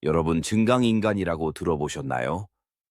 여러분, 증강인간이라고 들어보셨나요?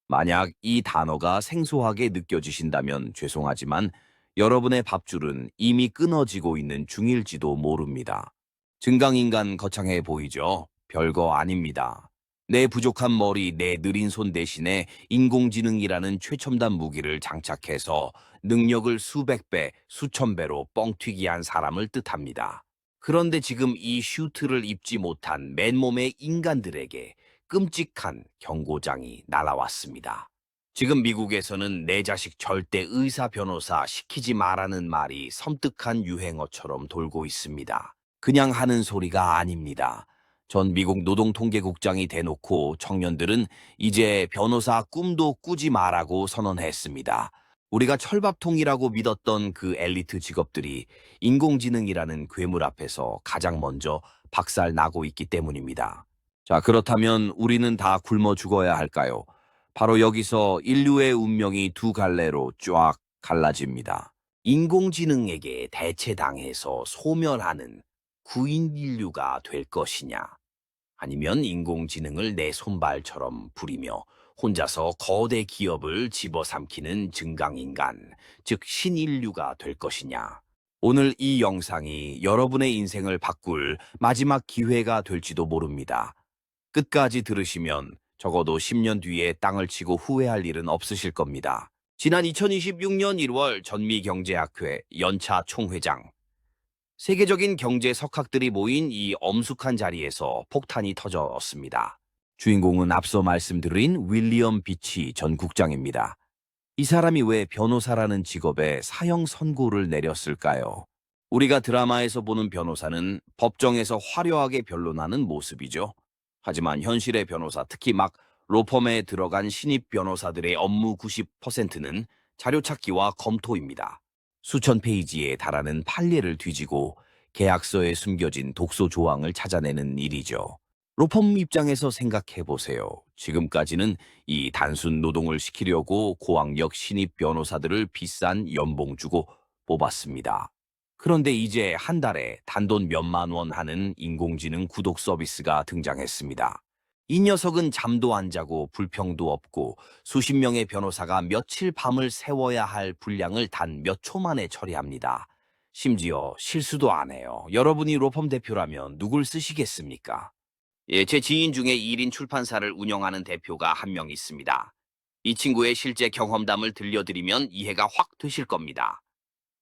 만약 이 단어가 생소하게 느껴지신다면 죄송하지만 여러분의 밥줄은 이미 끊어지고 있는 중일지도 모릅니다. 증강인간 거창해 보이죠? 별거 아닙니다. 내 부족한 머리, 내 느린 손 대신에 인공지능이라는 최첨단 무기를 장착해서 능력을 수백 배, 수천 배로 뻥튀기 한 사람을 뜻합니다. 그런데 지금 이 슈트를 입지 못한 맨몸의 인간들에게 끔찍한 경고장이 날아왔습니다. 지금 미국에서는 내 자식 절대 의사 변호사 시키지 말라는 말이 섬뜩한 유행어처럼 돌고 있습니다. 그냥 하는 소리가 아닙니다. 전 미국 노동통계국장이 대놓고 청년들은 이제 변호사 꿈도 꾸지 말라고 선언했습니다. 우리가 철밥통이라고 믿었던 그 엘리트 직업들이 인공지능이라는 괴물 앞에서 가장 먼저 박살 나고 있기 때문입니다. 자, 그렇다면 우리는 다 굶어 죽어야 할까요? 바로 여기서 인류의 운명이 두 갈래로 쫙 갈라집니다. 인공지능에게 대체당해서 소멸하는 구인 인류가 될 것이냐? 아니면 인공지능을 내 손발처럼 부리며 혼자서 거대 기업을 집어삼키는 증강인간, 즉 신인류가 될 것이냐. 오늘 이 영상이 여러분의 인생을 바꿀 마지막 기회가 될지도 모릅니다. 끝까지 들으시면 적어도 10년 뒤에 땅을 치고 후회할 일은 없으실 겁니다. 지난 2026년 1월 전미경제학회 연차 총회장, 세계적인 경제 석학들이 모인 이 엄숙한 자리에서 폭탄이 터졌습니다. 주인공은 앞서 말씀드린 윌리엄 비치 전 국장입니다. 이 사람이 왜 변호사라는 직업에 사형 선고를 내렸을까요? 우리가 드라마에서 보는 변호사는 법정에서 화려하게 변론하는 모습이죠. 하지만 현실의 변호사, 특히 막 로펌에 들어간 신입 변호사들의 업무 90%는 자료 찾기와 검토입니다. 수천 페이지에 달하는 판례를 뒤지고 계약서에 숨겨진 독소 조항을 찾아내는 일이죠. 로펌 입장에서 생각해 보세요. 지금까지는 이 단순 노동을 시키려고 고학력 신입 변호사들을 비싼 연봉 주고 뽑았습니다. 그런데 이제 한 달에 단돈 몇만 원 하는 인공지능 구독 서비스가 등장했습니다. 이 녀석은 잠도 안 자고 불평도 없고 수십 명의 변호사가 며칠 밤을 새워야 할 분량을 단 몇 초 만에 처리합니다. 심지어 실수도 안 해요. 여러분이 로펌 대표라면 누굴 쓰시겠습니까? 예, 제 지인 중에 1인 출판사를 운영하는 대표가 한 명 있습니다. 이 친구의 실제 경험담을 들려드리면 이해가 확 되실 겁니다.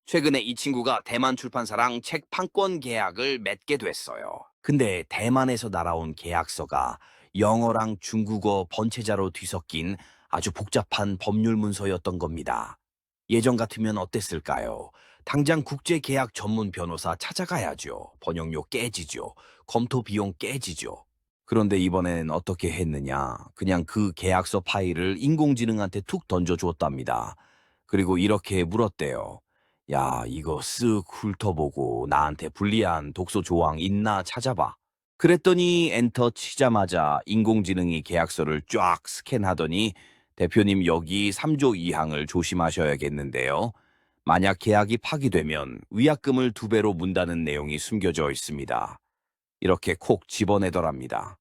최근에 이 친구가 대만 출판사랑 책 판권 계약을 맺게 됐어요. 근데 대만에서 날아온 계약서가 영어랑 중국어 번체자로 뒤섞인 아주 복잡한 법률 문서였던 겁니다. 예전 같으면 어땠을까요? 당장 국제계약 전문 변호사 찾아가야죠. 번역료 깨지죠. 검토 비용 깨지죠. 그런데 이번엔 어떻게 했느냐? 그냥 그 계약서 파일을 인공지능한테 툭 던져주었답니다. 그리고 이렇게 물었대요. 야, 이거 쓱 훑어보고 나한테 불리한 독소 조항 있나 찾아봐. 그랬더니 엔터 치자마자 인공지능이 계약서를 쫙 스캔하더니 대표님 여기 3조 2항을 조심하셔야겠는데요. 만약 계약이 파기되면 위약금을 2배로 문다는 내용이 숨겨져 있습니다. 이렇게 콕 집어내더랍니다.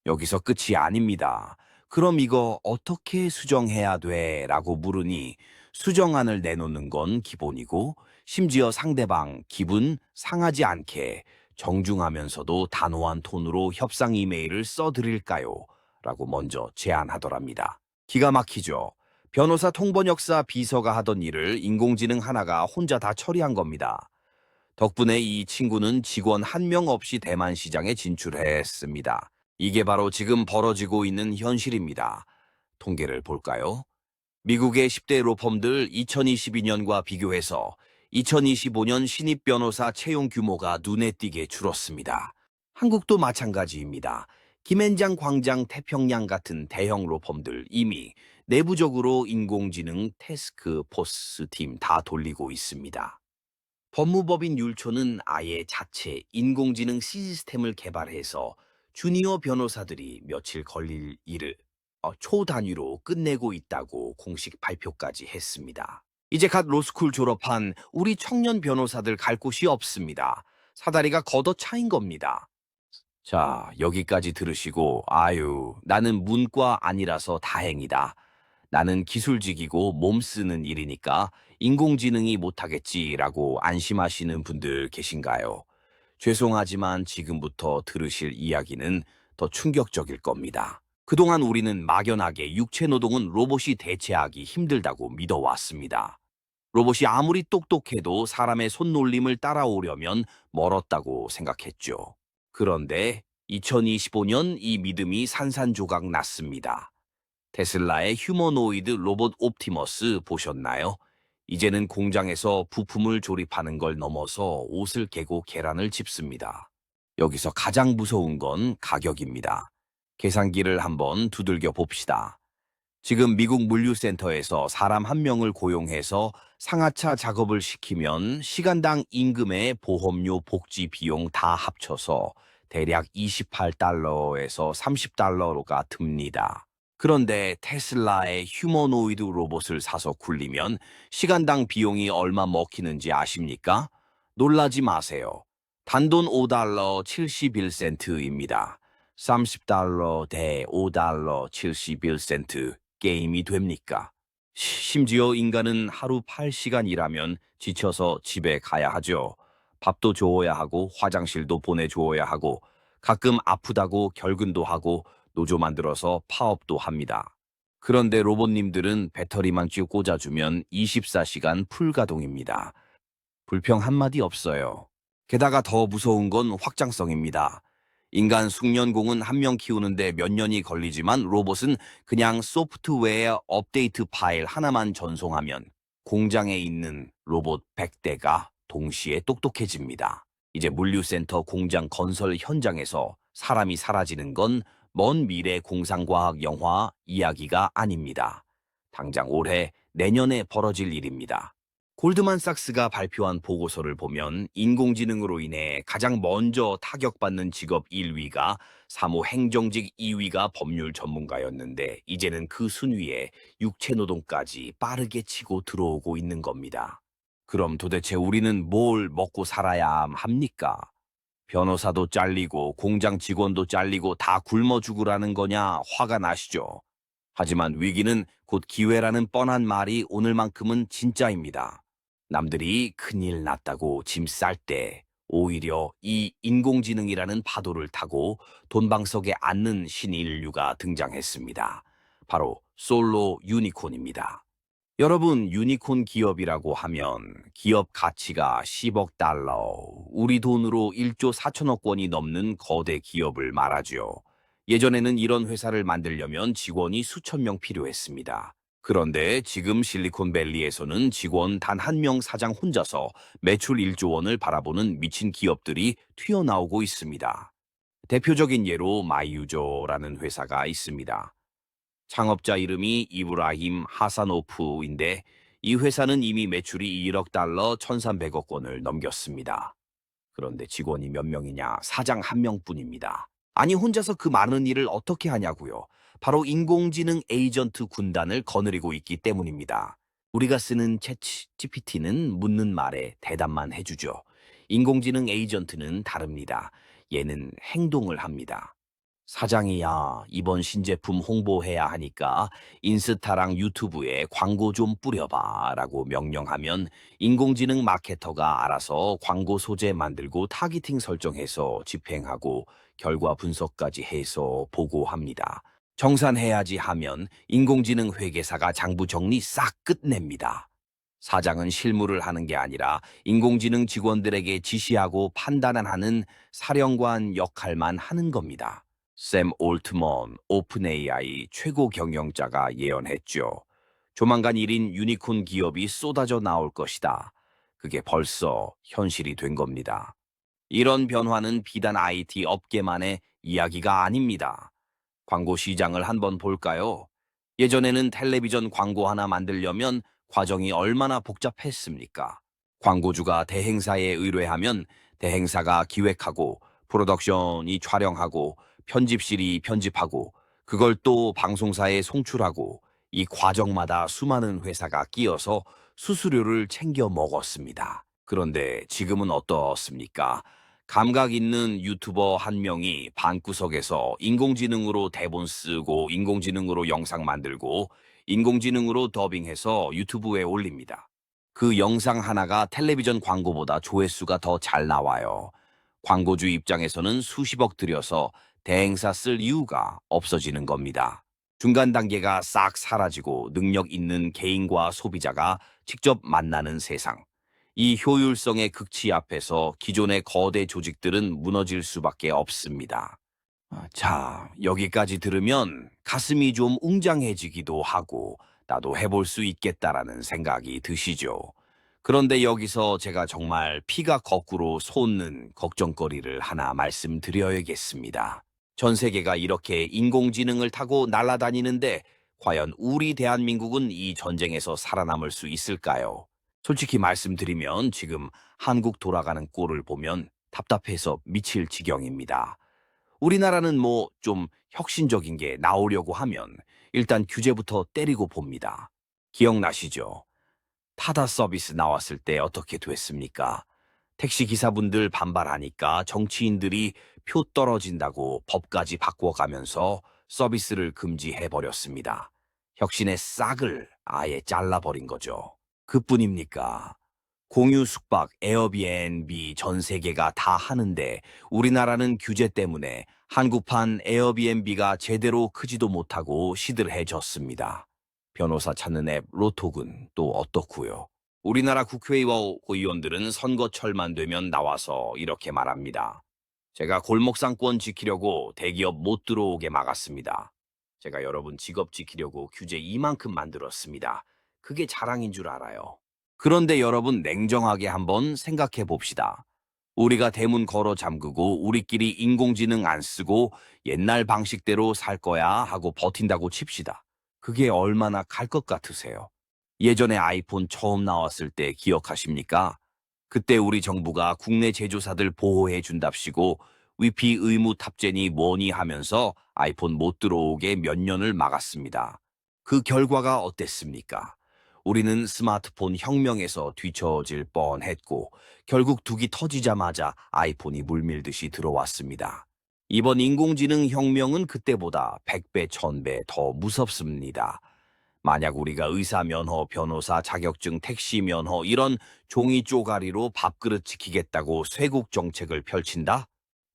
여기서 끝이 아닙니다. 그럼 이거 어떻게 수정해야 돼? 라고 물으니 수정안을 내놓는 건 기본이고 심지어 상대방 기분 상하지 않게 정중하면서도 단호한 톤으로 협상 이메일을 써드릴까요? 라고 먼저 제안하더랍니다. 기가 막히죠. 변호사 통번역사 비서가 하던 일을 인공지능 하나가 혼자 다 처리한 겁니다. 덕분에 이 친구는 직원 한 명 없이 대만 시장에 진출했습니다. 이게 바로 지금 벌어지고 있는 현실입니다. 통계를 볼까요? 미국의 10대 로펌들 2022년과 비교해서 2025년 신입 변호사 채용 규모가 눈에 띄게 줄었습니다. 한국도 마찬가지입니다. 김앤장, 광장, 태평양 같은 대형 로펌들 이미 내부적으로 인공지능 태스크포스 팀 다 돌리고 있습니다. 법무법인 율초는 아예 자체 인공지능 시스템을 개발해서 주니어 변호사들이 며칠 걸릴 일을 초 단위로 끝내고 있다고 공식 발표까지 했습니다. 이제 갓 로스쿨 졸업한 우리 청년 변호사들 갈 곳이 없습니다. 사다리가 걷어차인 겁니다. 자, 여기까지 들으시고, 아유, 나는 문과 아니라서 다행이다. 나는 기술직이고 몸 쓰는 일이니까 인공지능이 못하겠지라고 안심하시는 분들 계신가요? 죄송하지만 지금부터 들으실 이야기는 더 충격적일 겁니다. 그동안 우리는 막연하게 육체 노동은 로봇이 대체하기 힘들다고 믿어왔습니다. 로봇이 아무리 똑똑해도 사람의 손놀림을 따라오려면 멀었다고 생각했죠. 그런데 2025년 이 믿음이 산산조각 났습니다. 테슬라의 휴머노이드 로봇 옵티머스 보셨나요? 이제는 공장에서 부품을 조립하는 걸 넘어서 옷을 개고 계란을 집습니다. 여기서 가장 무서운 건 가격입니다. 계산기를 한번 두들겨 봅시다. 지금 미국 물류센터에서 사람 한 명을 고용해서 상하차 작업을 시키면 시간당 임금에 보험료, 복지 비용 다 합쳐서 대략 28달러에서 30달러가 듭니다. 그런데 테슬라의 휴머노이드 로봇을 사서 굴리면 시간당 비용이 얼마 먹히는지 아십니까? 놀라지 마세요. 단돈 5달러 71센트입니다. 30달러 대 5달러 71센트. 게임이 됩니까? 심지어 인간은 하루 8시간 일하면 지쳐서 집에 가야 하죠. 밥도 줘야 하고 화장실도 보내줘야 하고 가끔 아프다고 결근도 하고 노조 만들어서 파업도 합니다. 그런데 로봇님들은 배터리만 쭉 꽂아주면 24시간 풀가동입니다. 불평 한마디 없어요. 게다가 더 무서운 건 확장성입니다. 인간 숙련공은 한 명 키우는데 몇 년이 걸리지만 로봇은 그냥 소프트웨어 업데이트 파일 하나만 전송하면 공장에 있는 로봇 100대가 동시에 똑똑해집니다. 이제 물류센터 공장 건설 현장에서 사람이 사라지는 건 먼 미래 공상과학 영화 이야기가 아닙니다. 당장 올해, 내년에 벌어질 일입니다. 골드만삭스가 발표한 보고서를 보면 인공지능으로 인해 가장 먼저 타격받는 직업 1위가 사무 행정직 2위가 법률 전문가였는데 이제는 그 순위에 육체노동까지 빠르게 치고 들어오고 있는 겁니다. 그럼 도대체 우리는 뭘 먹고 살아야 합니까? 변호사도 잘리고 공장 직원도 잘리고 다 굶어 죽으라는 거냐 화가 나시죠? 하지만 위기는 곧 기회라는 뻔한 말이 오늘만큼은 진짜입니다. 남들이 큰일 났다고 짐 쌀 때 오히려 이 인공지능이라는 파도를 타고 돈방석에 앉는 신인류가 등장했습니다. 바로 솔로 유니콘입니다. 여러분, 유니콘 기업이라고 하면 기업 가치가 10억 달러, 우리 돈으로 1조 4천억 원이 넘는 거대 기업을 말하죠. 예전에는 이런 회사를 만들려면 직원이 수천 명 필요했습니다. 그런데 지금 실리콘밸리에서는 직원 단 한 명 사장 혼자서 매출 1조 원을 바라보는 미친 기업들이 튀어나오고 있습니다. 대표적인 예로 마이유저라는 회사가 있습니다. 창업자 이름이 이브라힘 하사노프인데 이 회사는 이미 매출이 1억 달러 1,300억 원을 넘겼습니다. 그런데 직원이 몇 명이냐? 사장 한 명뿐입니다. 아니 혼자서 그 많은 일을 어떻게 하냐고요? 바로 인공지능 에이전트 군단을 거느리고 있기 때문입니다. 우리가 쓰는 챗 GPT는 묻는 말에 대답만 해주죠. 인공지능 에이전트는 다릅니다. 얘는 행동을 합니다. 사장이야, 이번 신제품 홍보해야 하니까 인스타랑 유튜브에 광고 좀 뿌려봐 라고 명령하면 인공지능 마케터가 알아서 광고 소재 만들고 타깃팅 설정해서 집행하고 결과 분석까지 해서 보고합니다. 정산해야지 하면 인공지능 회계사가 장부 정리 싹 끝냅니다. 사장은 실무를 하는 게 아니라 인공지능 직원들에게 지시하고 판단하는 사령관 역할만 하는 겁니다. 샘 올트먼 오픈 AI 최고 경영자가 예언했죠. 조만간 1인 유니콘 기업이 쏟아져 나올 것이다. 그게 벌써 현실이 된 겁니다. 이런 변화는 비단 IT 업계만의 이야기가 아닙니다. 광고 시장을 한번 볼까요? 예전에는 텔레비전 광고 하나 만들려면 과정이 얼마나 복잡했습니까? 광고주가 대행사에 의뢰하면 대행사가 기획하고 프로덕션이 촬영하고 편집실이 편집하고 그걸 또 방송사에 송출하고 이 과정마다 수많은 회사가 끼어서 수수료를 챙겨 먹었습니다. 그런데 지금은 어떻습니까? 감각 있는 유튜버 한 명이 방구석에서 인공지능으로 대본 쓰고 인공지능으로 영상 만들고 인공지능으로 더빙해서 유튜브에 올립니다. 그 영상 하나가 텔레비전 광고보다 조회수가 더 잘 나와요. 광고주 입장에서는 수십억 들여서 대행사 쓸 이유가 없어지는 겁니다. 중간 단계가 싹 사라지고 능력 있는 개인과 소비자가 직접 만나는 세상. 이 효율성의 극치 앞에서 기존의 거대 조직들은 무너질 수밖에 없습니다. 자, 여기까지 들으면 가슴이 좀 웅장해지기도 하고 나도 해볼 수 있겠다라는 생각이 드시죠. 그런데 여기서 제가 정말 피가 거꾸로 솟는 걱정거리를 하나 말씀드려야겠습니다. 전 세계가 이렇게 인공지능을 타고 날아다니는데 과연 우리 대한민국은 이 전쟁에서 살아남을 수 있을까요? 솔직히 말씀드리면 지금 한국 돌아가는 꼴을 보면 답답해서 미칠 지경입니다. 우리나라는 뭐 좀 혁신적인 게 나오려고 하면 일단 규제부터 때리고 봅니다. 기억나시죠? 타다 서비스 나왔을 때 어떻게 됐습니까? 택시 기사분들 반발하니까 정치인들이 표 떨어진다고 법까지 바꿔가면서 서비스를 금지해버렸습니다. 혁신의 싹을 아예 잘라버린 거죠. 그뿐입니까? 공유 숙박, 에어비앤비 전 세계가 다 하는데 우리나라는 규제 때문에 한국판 에어비앤비가 제대로 크지도 못하고 시들해졌습니다. 변호사 찾는 앱 로톡은 또 어떻고요? 우리나라 국회의원들은 선거철만 되면 나와서 이렇게 말합니다. 제가 골목상권 지키려고 대기업 못 들어오게 막았습니다. 제가 여러분 직업 지키려고 규제 이만큼 만들었습니다. 그게 자랑인 줄 알아요. 그런데 여러분 냉정하게 한번 생각해 봅시다. 우리가 대문 걸어 잠그고 우리끼리 인공지능 안 쓰고 옛날 방식대로 살 거야 하고 버틴다고 칩시다. 그게 얼마나 갈 것 같으세요? 예전에 아이폰 처음 나왔을 때 기억하십니까? 그때 우리 정부가 국내 제조사들 보호해 준답시고 위피 의무 탑재니 뭐니 하면서 아이폰 못 들어오게 몇 년을 막았습니다. 그 결과가 어땠습니까? 우리는 스마트폰 혁명에서 뒤처질 뻔했고 결국 둑이 터지자마자 아이폰이 물밀듯이 들어왔습니다. 이번 인공지능 혁명은 그때보다 100배, 1000배 더 무섭습니다. 만약 우리가 의사 면허, 변호사 자격증, 택시 면허 이런 종이 쪼가리로 밥그릇 지키겠다고 쇄국 정책을 펼친다?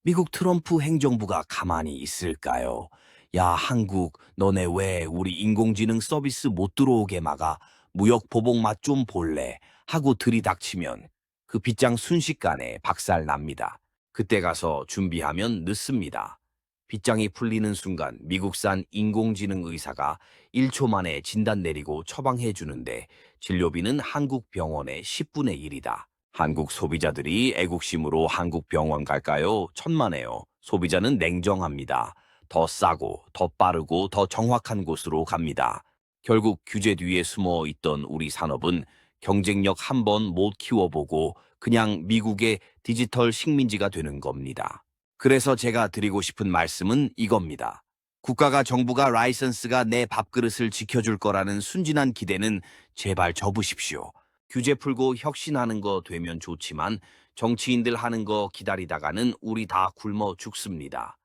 미국 트럼프 행정부가 가만히 있을까요? 야, 한국, 너네 왜 우리 인공지능 서비스 못 들어오게 막아? 무역 보복 맛 좀 볼래? 하고 들이닥치면 그 빗장 순식간에 박살 납니다. 그때 가서 준비하면 늦습니다. 빗장이 풀리는 순간 미국산 인공지능 의사가 1초 만에 진단 내리고 처방해 주는데 진료비는 한국 병원의 10분의 1이다. 한국 소비자들이 애국심으로 한국 병원 갈까요? 천만에요. 소비자는 냉정합니다. 더 싸고, 더 빠르고, 더 정확한 곳으로 갑니다. 결국 규제 뒤에 숨어 있던 우리 산업은 경쟁력 한 번 못 키워보고 그냥 미국의 디지털 식민지가 되는 겁니다. 그래서 제가 드리고 싶은 말씀은 이겁니다. 국가가 정부가 라이선스가 내 밥그릇을 지켜줄 거라는 순진한 기대는 제발 접으십시오. 규제 풀고 혁신하는 거 되면 좋지만 정치인들 하는 거 기다리다가는 우리 다 굶어 죽습니다.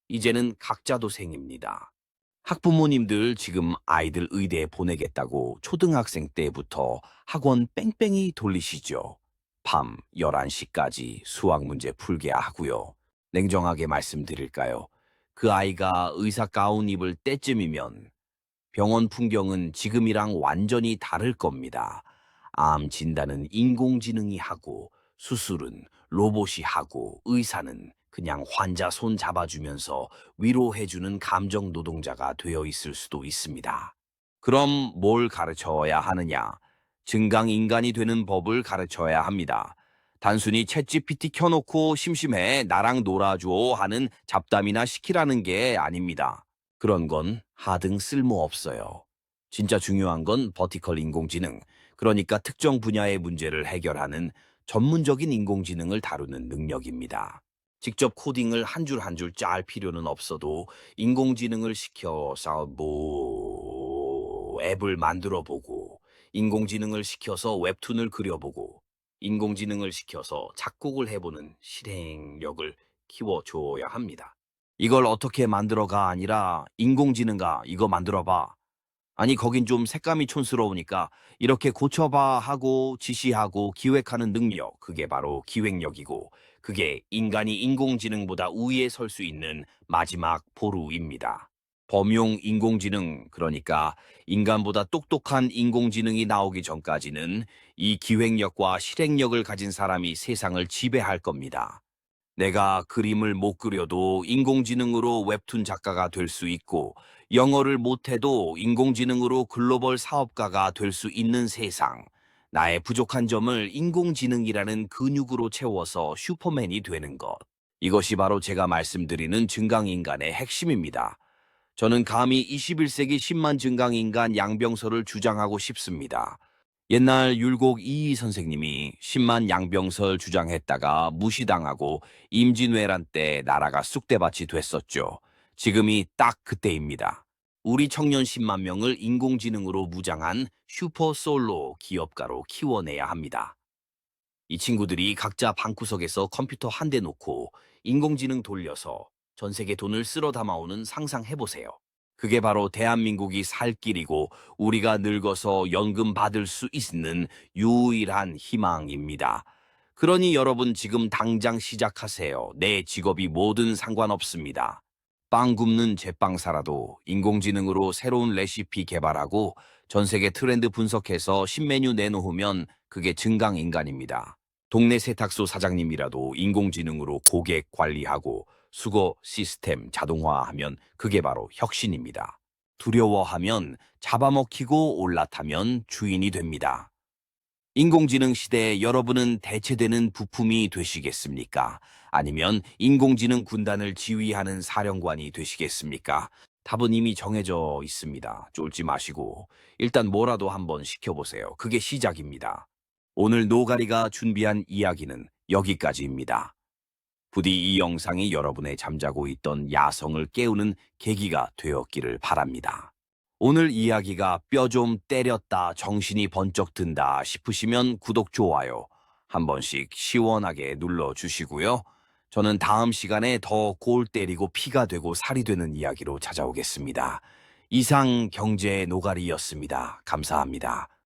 이제는 각자 도생입니다. 학부모님들 지금 아이들 의대에 보내겠다고 초등학생 때부터 학원 뺑뺑이 돌리시죠. 밤 11시까지 수학 문제 풀게 하고요. 냉정하게 말씀드릴까요? 그 아이가 의사 가운 입을 때쯤이면 병원 풍경은 지금이랑 완전히 다를 겁니다. 암 진단은 인공지능이 하고 수술은 로봇이 하고 의사는 그냥 환자 손 잡아주면서 위로해주는 감정 노동자가 되어 있을 수도 있습니다. 그럼 뭘 가르쳐야 하느냐? 증강인간이 되는 법을 가르쳐야 합니다. 단순히 챗GPT 켜놓고 심심해 나랑 놀아줘 하는 잡담이나 시키라는 게 아닙니다. 그런 건 하등 쓸모없어요. 진짜 중요한 건 버티컬 인공지능, 그러니까 특정 분야의 문제를 해결하는 전문적인 인공지능을 다루는 능력입니다. 직접 코딩을 한 줄 한 줄 짤 필요는 없어도 인공지능을 시켜서 앱을 만들어 보고 인공지능을 시켜서 웹툰을 그려보고 인공지능을 시켜서 작곡을 해보는 실행력을 키워줘야 합니다. 이걸 어떻게 만들어가 아니라 인공지능가 이거 만들어봐. 아니 거긴 좀 색감이 촌스러우니까 이렇게 고쳐봐 하고 지시하고 기획하는 능력, 그게 바로 기획력이고 그게 인간이 인공지능보다 우위에 설 수 있는 마지막 보루입니다. 범용 인공지능, 그러니까 인간보다 똑똑한 인공지능이 나오기 전까지는 이 기획력과 실행력을 가진 사람이 세상을 지배할 겁니다. 내가 그림을 못 그려도 인공지능으로 웹툰 작가가 될 수 있고, 영어를 못해도 인공지능으로 글로벌 사업가가 될 수 있는 세상. 나의 부족한 점을 인공지능이라는 근육으로 채워서 슈퍼맨이 되는 것. 이것이 바로 제가 말씀드리는 증강인간의 핵심입니다. 저는 감히 21세기 10만 증강인간 양병설을 주장하고 싶습니다. 옛날 율곡 이희 선생님이 10만 양병설 주장했다가 무시당하고 임진왜란 때 나라가 쑥대밭이 됐었죠. 지금이 딱 그때입니다. 우리 청년 10만 명을 인공지능으로 무장한 슈퍼 솔로 기업가로 키워내야 합니다. 이 친구들이 각자 방구석에서 컴퓨터 한 대 놓고 인공지능 돌려서 전 세계 돈을 쓸어 담아오는 상상해보세요. 그게 바로 대한민국이 살 길이고 우리가 늙어서 연금 받을 수 있는 유일한 희망입니다. 그러니 여러분 지금 당장 시작하세요. 내 직업이 뭐든 상관없습니다. 빵 굽는 제빵사라도 인공지능으로 새로운 레시피 개발하고 전 세계 트렌드 분석해서 신메뉴 내놓으면 그게 증강인간입니다. 동네 세탁소 사장님이라도 인공지능으로 고객 관리하고 수거 시스템 자동화하면 그게 바로 혁신입니다. 두려워하면 잡아먹히고 올라타면 주인이 됩니다. 인공지능 시대에 여러분은 대체되는 부품이 되시겠습니까? 아니면 인공지능 군단을 지휘하는 사령관이 되시겠습니까? 답은 이미 정해져 있습니다. 쫄지 마시고 일단 뭐라도 한번 시켜보세요. 그게 시작입니다. 오늘 노가리가 준비한 이야기는 여기까지입니다. 부디 이 영상이 여러분의 잠자고 있던 야성을 깨우는 계기가 되었기를 바랍니다. 오늘 이야기가 뼈 좀 때렸다, 정신이 번쩍 든다 싶으시면 구독, 좋아요 한 번씩 시원하게 눌러주시고요. 저는 다음 시간에 더 골 때리고 피가 되고 살이 되는 이야기로 찾아오겠습니다. 이상 경제의 노가리였습니다. 감사합니다.